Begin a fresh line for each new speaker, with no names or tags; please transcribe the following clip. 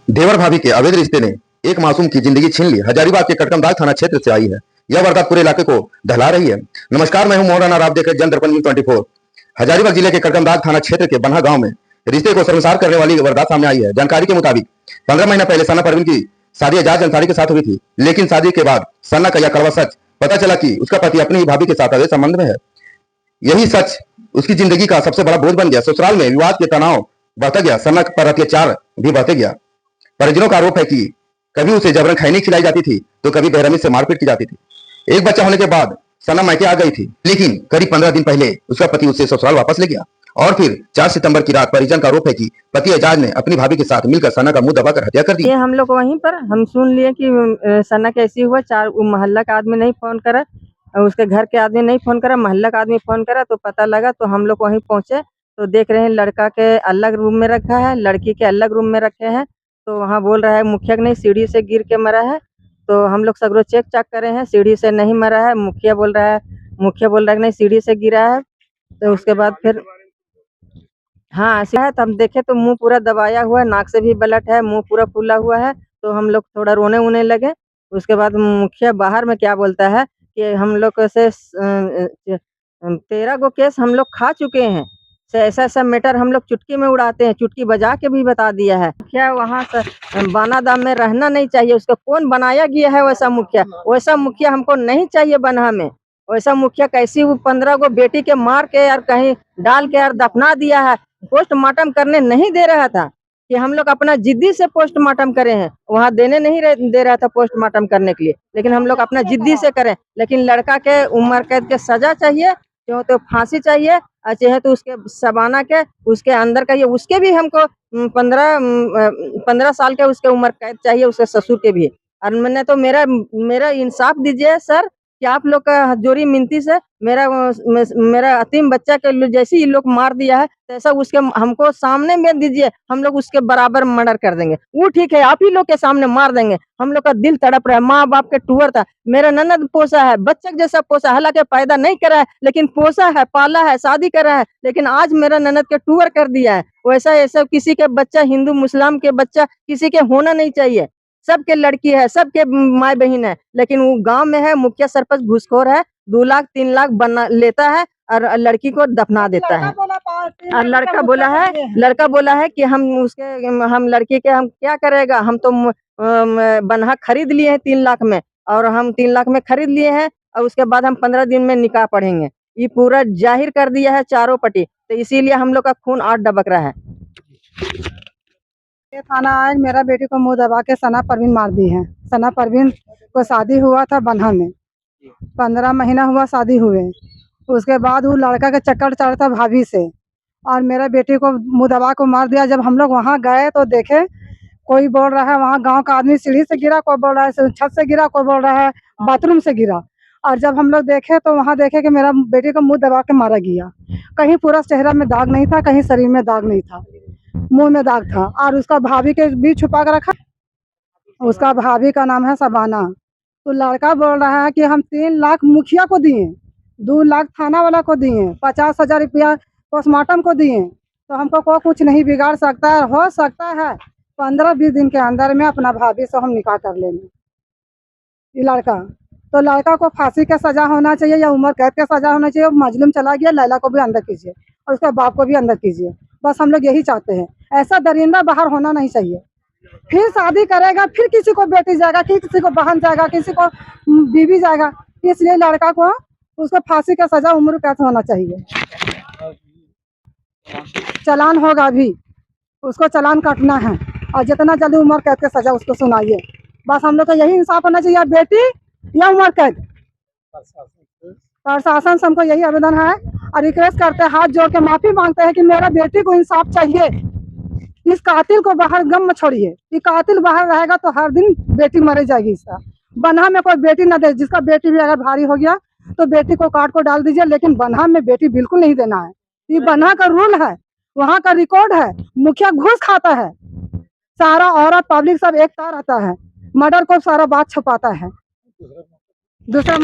देवर भाभी के अवैध रिश्ते ने एक मासूम की जिंदगी छीन ली। हजारीबाग के कटकमदाग थाना क्षेत्र से आई है यह वारदात पूरे इलाके को दहला रही है। नमस्कार, मैं हूं मोहन राणा, आप देख रहे हैं जनदर्पण न्यूज़ 24। हजारीबाग जिले के कटकमदाग थाना क्षेत्र के बन्हा गांव में रिश्ते को शर्मसार करने वाली वारदात सामने आई है। जानकारी के मुताबिक 15 महीना पहले सना परवीन की शादी एजाज अंसारी के साथ हुई थी, लेकिन शादी के बाद सना का यह कड़वा सच पता चला कि उसका पति अपनी ही भाभी के साथ अवैध संबंध में है। यही सच उसकी जिंदगी का सबसे बड़ा बोझ बन गया। ससुराल में विवाद के तनाव बढ़ता गया, सना पर अत्याचार भी बढ़ते गया। परिजनों का आरोप है कि कभी उसे जबरन खैनी खिलाई जाती थी तो कभी बेरहमी से मारपीट की जाती थी। एक बच्चा होने के बाद सना मायके आ गई थी, लेकिन करीब 15 दिन पहले उसका पति उसे ससुराल वापस ले गया। और फिर 4 सितंबर की रात परिजन का आरोप है कि पति एजाज ने अपनी भाभी के साथ मिलकर सना का मुंह दबाकर हत्या कर दी।
ये हम लोग वहीं पर हम सुन लिए कि सना कैसी हुआ। मोहल्ला का आदमी नहीं फोन करा, उसके घर के आदमी नहीं फोन करा, मोहल्ला का आदमी फोन करा तो पता लगा। तो हम लोग वहीं पहुंचे तो देख रहे हैं लड़का के अलग रूम में रखा है, लड़की के अलग रूम में रखे हैं। तो वहाँ बोल रहा है मुखिया नहीं सीढ़ी से गिर के मरा है। तो हम लोग सगरो चेक चाक करे हैं, सीढ़ी से नहीं मरा है। मुखिया बोल रहा है नहीं सीढ़ी से गिरा है। तो उसके बाद फिर हाँ ऐसा है। तो हम देखे तो मुंह पूरा दबाया हुआ है, नाक से भी ब्लड है, मुंह पूरा फूला हुआ है। तो हम लोग थोड़ा रोने वोने लगे। उसके बाद मुखिया बाहर में क्या बोलता है कि हम लोग से 13 गो केस हम लोग खा चुके हैं, से ऐसा ऐसा मैटर हम लोग चुटकी में उड़ाते हैं, चुटकी बजा के भी बता दिया है। मुखिया वहाँ से बानादाम में रहना नहीं चाहिए, उसको कौन बनाया गया है वैसा मुखिया हमको नहीं चाहिए बन्हा में। वैसा मुखिया कैसी वो 15 गो बेटी के मार के यार कहीं डाल के यार दफना दिया है। पोस्टमार्टम करने नहीं दे रहा था कि हम लोग अपना जिद्दी से पोस्टमार्टम करें हैं, वहाँ देने नहीं दे रहा था पोस्टमार्टम करने के लिए, लेकिन हम लोग अपना जिद्दी से करें। लेकिन लड़का के उम्र कैद के सजा चाहिए, चाहे तो फांसी चाहिए और चाहे तो उसके शबाना के उसके अंदर का ये उसके भी हमको 15 साल के उसके उम्र कैद चाहिए, उसके ससुर के भी। और मैंने तो मेरा इंसाफ दीजिए सर कि आप लोग का हाथ जोड़ी मिनती से मेरा अतीम बच्चा के जैसे ही लोग मार दिया है तैसा उसके हमको सामने में दीजिए, हम लोग उसके बराबर मर्डर कर देंगे। वो ठीक है, आप ही लोग के सामने मार देंगे। हम लोग का दिल तड़प रहा है, माँ बाप के टूअर था, मेरा ननद पोसा है, बच्चा जैसा पोसा, हालांकि पैदा नहीं करा है लेकिन पोसा है, पाला है, शादी करा है, लेकिन आज मेरा ननद के टूअर कर दिया है। वैसा ऐसा किसी के बच्चा, हिंदू मुस्लिम के बच्चा किसी के होना नहीं चाहिए। सबके लड़की है, सबके माँ बहन है, लेकिन वो गांव में है मुखिया सरपंच घूसखोर है, 2 लाख 3 लाख बना लेता है और लड़की को दफना देता है। और लड़का बोला है कि हम लड़की के हम क्या करेगा, हम तो बन्हा खरीद लिए हैं 3 लाख में, और हम 3 लाख में खरीद लिए हैं और उसके बाद हम 15 दिन में निकाह पढ़ेंगे। ये पूरा जाहिर कर दिया है चारों पट्टी, तो इसीलिए हम लोग का खून आठ डबक रहा है।
ये थाना आज मेरा बेटी को मुंह दबा के सना परवीन मार दी है। सना परवीन को शादी हुआ था बन्हा में, 15 महीना हुआ शादी हुए। उसके बाद वो लड़का के चक्कर चढ़ता भाभी से और मेरा बेटी को मुंह दबा को मार दिया। जब हम लोग वहाँ गए तो देखे कोई बोल रहा है वहाँ गांव का आदमी सीढ़ी से गिरा, कोई बोल रहा है छत से गिरा, कोई बोल रहा है बाथरूम से गिरा। और जब हम लोग देखे तो वहाँ देखे कि मेरा बेटी को मुंह दबा के मारा गया। कहीं पूरा चेहरा में दाग नहीं था, कहीं शरीर में दाग नहीं था, मुंह में दाग था। और उसका भाभी के बीच छुपा कर रखा। उसका भाभी का नाम है शबाना। तो लड़का बोल रहा है कि हम 3 लाख मुखिया को दिए, 2 लाख थाना वाला को दिए, 50,000 रुपया पोस्टमार्टम को दिए, तो हमको कोई कुछ नहीं बिगाड़ सकता है। हो सकता है 15-20 दिन के अंदर में अपना भाभी से हम निकाह कर लेंगे। ये लड़का को फांसी का सजा होना चाहिए या उम्र कैद का सजा होना चाहिए। मजलूम चला गया, लैला को भी अंदर कीजिए और उसके बाप को भी अंदर कीजिए। बस हम लोग यही चाहते हैं, ऐसा दरिंदा बाहर होना नहीं चाहिए। फिर शादी करेगा, फिर किसी को बेटी जाएगा, किसी को बहन जाएगा, किसी को बीवी जाएगा। इसलिए लड़का को उसको फांसी का सजा उम्र कैद होना चाहिए। चालान होगा, अभी उसको चालान काटना है और जितना जल्दी उम्र कैद का सजा उसको सुनाइए। बस हम लोग को यही इंसाफ होना चाहिए, बेटी या उम्र कैद। प्रशासन से हमको यही आवेदन है और रिक्वेस्ट करते हैं, हाथ जोड़ के माफी मांगते हैं कि मेरा बेटी को इंसाफ चाहिए। इस कातिल को बाहर गम में छोड़िए। ये कातिल बाहर रहेगा तो हर दिन बेटी मरे जाएगी। इसका बन्हा में कोई बेटी न दे। जिसका बेटी भी अगर भारी हो गया तो बेटी को काट को डाल दीजिए, लेकिन बन्हा में बेटी बिल्कुल नहीं देना है। ये बन्हा का रूल है, वहाँ का रिकॉर्ड है। मुखिया घूस खाता है, सारा औरत पब्लिक सब एकता रहता है, मर्डर को सारा बात छुपाता है। दूसरा